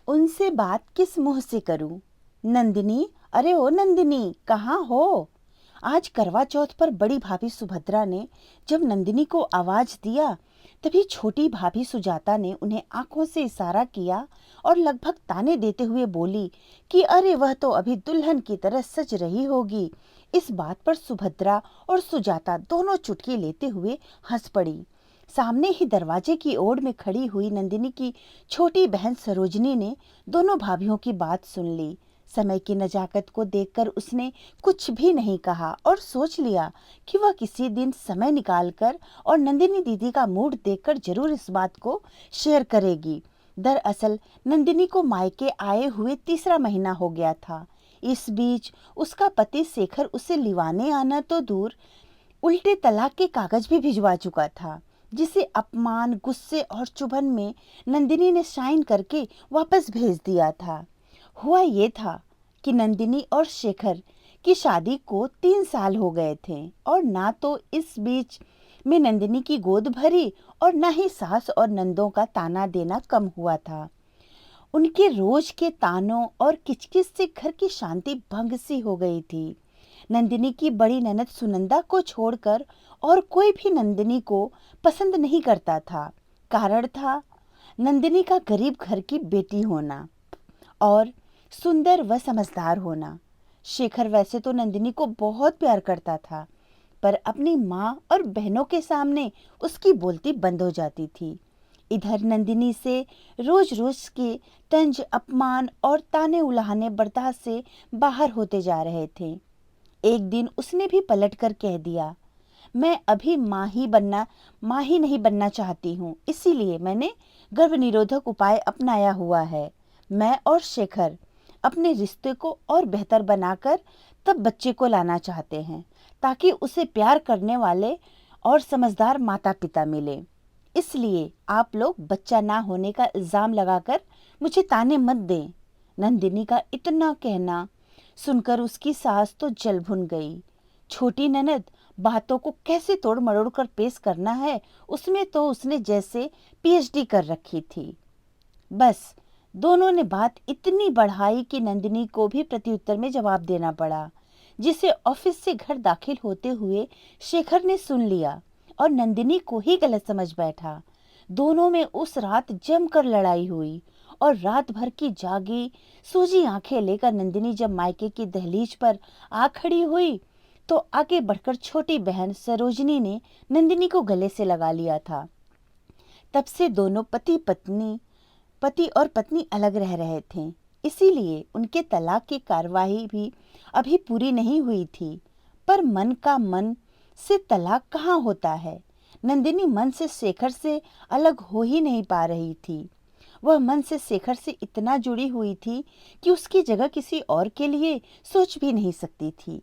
उनसे बात किस मुंह से करूं? नंदिनी, अरे ओ नंदिनी, कहाँ हो? आज करवा चौथ पर बड़ी भाभी सुभद्रा ने जब नंदिनी को आवाज दिया, तभी छोटी भाभी सुजाता ने उन्हें आंखों से इशारा किया और लगभग ताने देते हुए बोली कि अरे वह तो अभी दुल्हन की तरह सज रही होगी। इस बात पर सुभद्रा और सुजाता दोनों चुटकी लेते हुए हंस पड़ी। सामने ही दरवाजे की ओर में खड़ी हुई नंदिनी की छोटी बहन सरोजनी ने दोनों भाभियों की बात सुन ली। समय की नजाकत को देखकर उसने कुछ भी नहीं कहा और सोच लिया कि वह किसी दिन समय निकालकर और नंदिनी दीदी का मूड देखकर जरूर इस बात को शेयर करेगी। दरअसल नंदिनी को मायके आए हुए तीसरा महीना हो गया था। इस बीच उसका पति शेखर उसे लिवाने आना तो दूर, उल्टे तलाक के कागज भी भिजवा चुका था, जिसे अपमान, गुस्से और चुभन में नंदिनी ने साइन करके वापस भेज दिया था। हुआ ये था कि नंदिनी और शेखर की शादी को 3 साल हो गए थे और ना तो इस बीच में नंदिनी की गोद भरी और ना ही सास और नंदों का ताना देना कम हुआ था। उनके रोज के तानों और किचकिच से घर की शांति भंग सी हो गई थी। नंदिनी की बड़ी ननद सुनंदा को छोड़कर और कोई भी नंदिनी को पसंद नहीं करता था। कारण था नंदिनी का गरीब घर की बेटी होना और सुंदर व समझदार होना। शेखर वैसे तो नंदिनी को बहुत प्यार करता था, पर अपनी माँ और बहनों के सामने उसकी बोलती बंद हो जाती थी। इधर नंदिनी से रोज रोज के तंज, अपमान और ताने उलाहने बर्दाश्त से बाहर होते जा रहे थे। एक दिन उसने भी पलटकर कह दिया, मैं अभी माँ ही नहीं बनना चाहती हूँ, इसीलिए मैंने गर्भ निरोधक उपाय अपनाया हुआ है। मैं और शेखर अपने रिश्ते को और बेहतर बनाकर तब बच्चे को लाना चाहते हैं, ताकि उसे प्यार करने वाले और समझदार माता पिता मिले। इसलिए आप लोग बच्चा ना होने का इल्जाम लगाकर मुझे ताने मत दें। नंदिनी का इतना कहना सुनकर उसकी सास तो जल भुन गई। छोटी ननद बातों को कैसे तोड़ मरोड़ कर पेश करना है, उसमें तो उसने जैसे पीएचडी कर रखी थी। बस दोनों ने बात इतनी बढ़ाई कि नंदिनी को भी प्रत्युत्तर में जवाब देना पड़ा, जिसे ऑफिस से घर दाखिल होते हुए शेखर ने सुन लिया और नंदिनी को ही गलत समझ बैठा। दोनों में उस रात जमकर लड़ाई हुई और रात भर की जागी सूजी आंखें लेकर नंदिनी जब मायके की दहलीज पर आ खड़ी हुई, तो आगे बढ़कर छोटी बहन सरोजनी ने नंदिनी को गले से लगा लिया था। तब से दोनों पति और पत्नी अलग रह रहे थे, इसीलिए उनके तलाक की कार्यवाही भी अभी पूरी नहीं हुई थी। पर मन का मन से तलाक कहाँ होता है। नंदिनी मन से शेखर से अलग हो ही नहीं पा रही थी। वह मन से शेखर से इतना जुड़ी हुई थी कि उसकी जगह किसी और के लिए सोच भी नहीं सकती थी।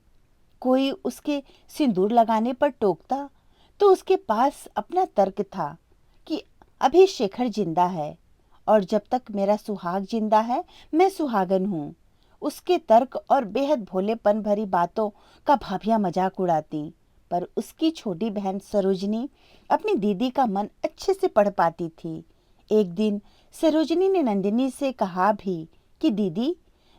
कोई उसके सिंदूर लगाने पर टोकता तो उसके पास अपना तर्क था कि अभी शेखर जिंदा है और जब तक मेरा सुहाग जिंदा है मैं सुहागन हूँ। उसके तर्क और बेहद भोलेपन भरी बातों का भाभियां मजाक उड़ाती, पर उसकी छोटी बहन सरोजनी अपनी दीदी का मन अच्छे से पढ़ पाती थी। एक दिन सरोजनी ने नंदिनी से कहा भी कि दीदी,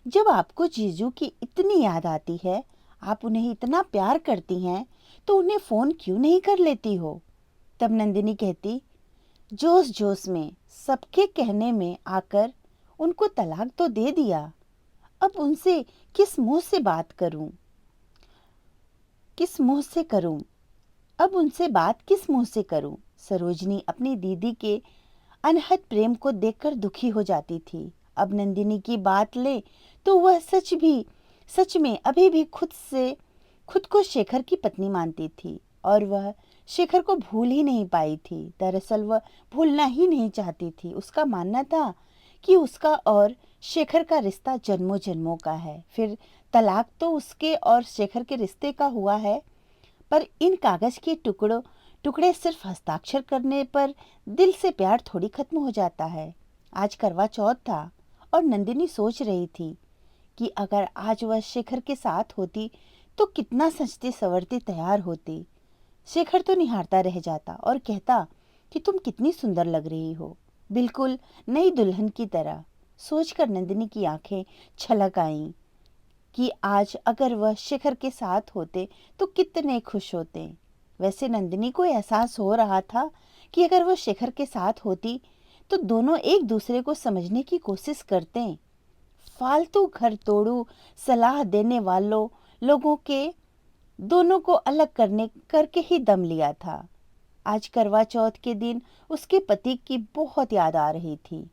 जब आपको जीजू की इतनी याद आती है, आप उन्हें इतना प्यार करती हैं, तो उन्हें फोन क्यों नहीं कर लेती हो। तब नंदिनी कहती, जोश जोश में सबके कहने में आकर उनको तलाक तो दे दिया, अब उनसे किस मुंह से बात करूं, किस मुंह से करूं, अब उनसे बात किस मुंह से करूं। सरोजनी अपनी दीदी के अनहद प्रेम को देखकर दुखी हो जाती थी। अब नंदिनी की बात ले तो वह सच में अभी भी खुद को शेखर की पत्नी मानती थी और वह शेखर को भूल ही नहीं पाई थी। दरअसल वह भूलना ही नहीं चाहती थी। उसका मानना था कि उसका और शेखर का रिश्ता जन्मों जन्मों का है। फिर तलाक तो उसके और शेखर के रिश्ते का हुआ है, पर इन कागज के टुकड़े सिर्फ हस्ताक्षर करने पर दिल से प्यार थोड़ी खत्म हो जाता है। आज करवा चौथ था और नंदिनी सोच रही थी कि अगर आज वह शेखर के साथ होती तो कितना सजती संवरती तैयार होती। शेखर तो निहारता रह जाता और कहता कि तुम कितनी सुंदर लग रही हो, बिल्कुल नई दुल्हन की तरह। सोचकर नंदिनी की आंखें छलक आईं कि आज अगर वह शिखर के साथ होते तो कितने खुश होते। वैसे नंदिनी को एहसास हो रहा था कि अगर वह शिखर के साथ होती तो दोनों एक दूसरे को समझने की कोशिश करते। फालतू घर तोड़ू सलाह देने वालों लोगों के दोनों को अलग करने करके ही दम लिया था। आज करवा चौथ के दिन उसके पति की बहुत याद आ रही थी।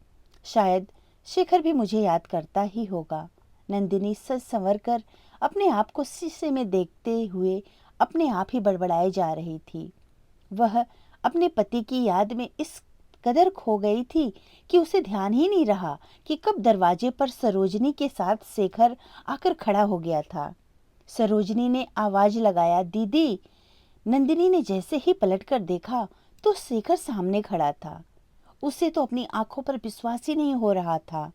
शायद शेखर भी मुझे याद करता ही होगा। नंदिनी सज संवर कर अपने आप को शीशे में देखते हुए अपने आप ही बड़बड़ाए जा रही थी। वह अपने पति की याद में इस कदर खो गई थी कि उसे ध्यान ही नहीं रहा कि कब दरवाजे पर सरोजनी के साथ शेखर आकर खड़ा हो गया था। सरोजनी ने आवाज लगाया, दीदी। नंदिनी ने जैसे ही पलटकर देखा तो शेखर सामने खड़ा था। उसे तो अपनी आंखों पर विश्वास ही नहीं हो रहा था।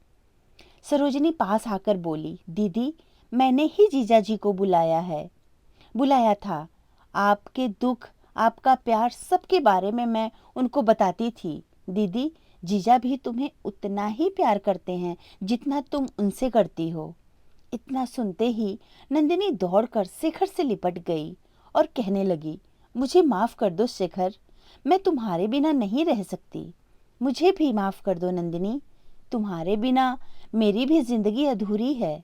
सरोजनी पास आकर बोली, दीदी, मैंने ही जीजा जी को बुलाया था। आपके दुख, आपका प्यार, सबके बारे में मैं उनको बताती थी। दीदी, जीजा भी तुम्हें उतना ही प्यार करते हैं जितना तुम उनसे करती हो। इतना सुनते ही नंदिनी दौड़कर शेखर से लिपट गई और कहने लगी, मुझे माफ कर दो शेखर, मैं तुम्हारे बिना नहीं रह सकती। मुझे भी माफ कर दो नंदिनी, तुम्हारे बिना मेरी भी जिंदगी अधूरी है।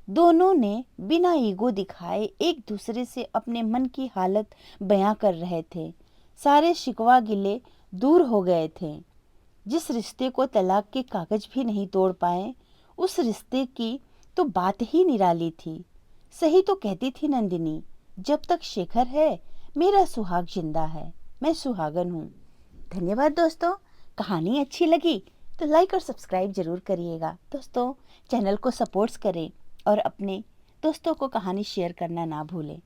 दोनों ने बिना ईगो दिखाए एक दूसरे से अपने मन की हालत बयां कर रहे थे। सारे शिकवा गिले दूर हो गए थे। जिस रिश्ते को तलाक के कागज भी नहीं तोड़ पाए, उस रिश्ते की तो बात ही निराली थी। सही तो कहती थी नंदिनी, जब तक शेखर है मेरा सुहाग जिंदा है, मैं सुहागन हूँ। धन्यवाद दोस्तों। कहानी अच्छी लगी तो लाइक और सब्सक्राइब जरूर करिएगा। दोस्तों, चैनल को सपोर्ट्स करें और अपने दोस्तों को कहानी शेयर करना ना भूलें।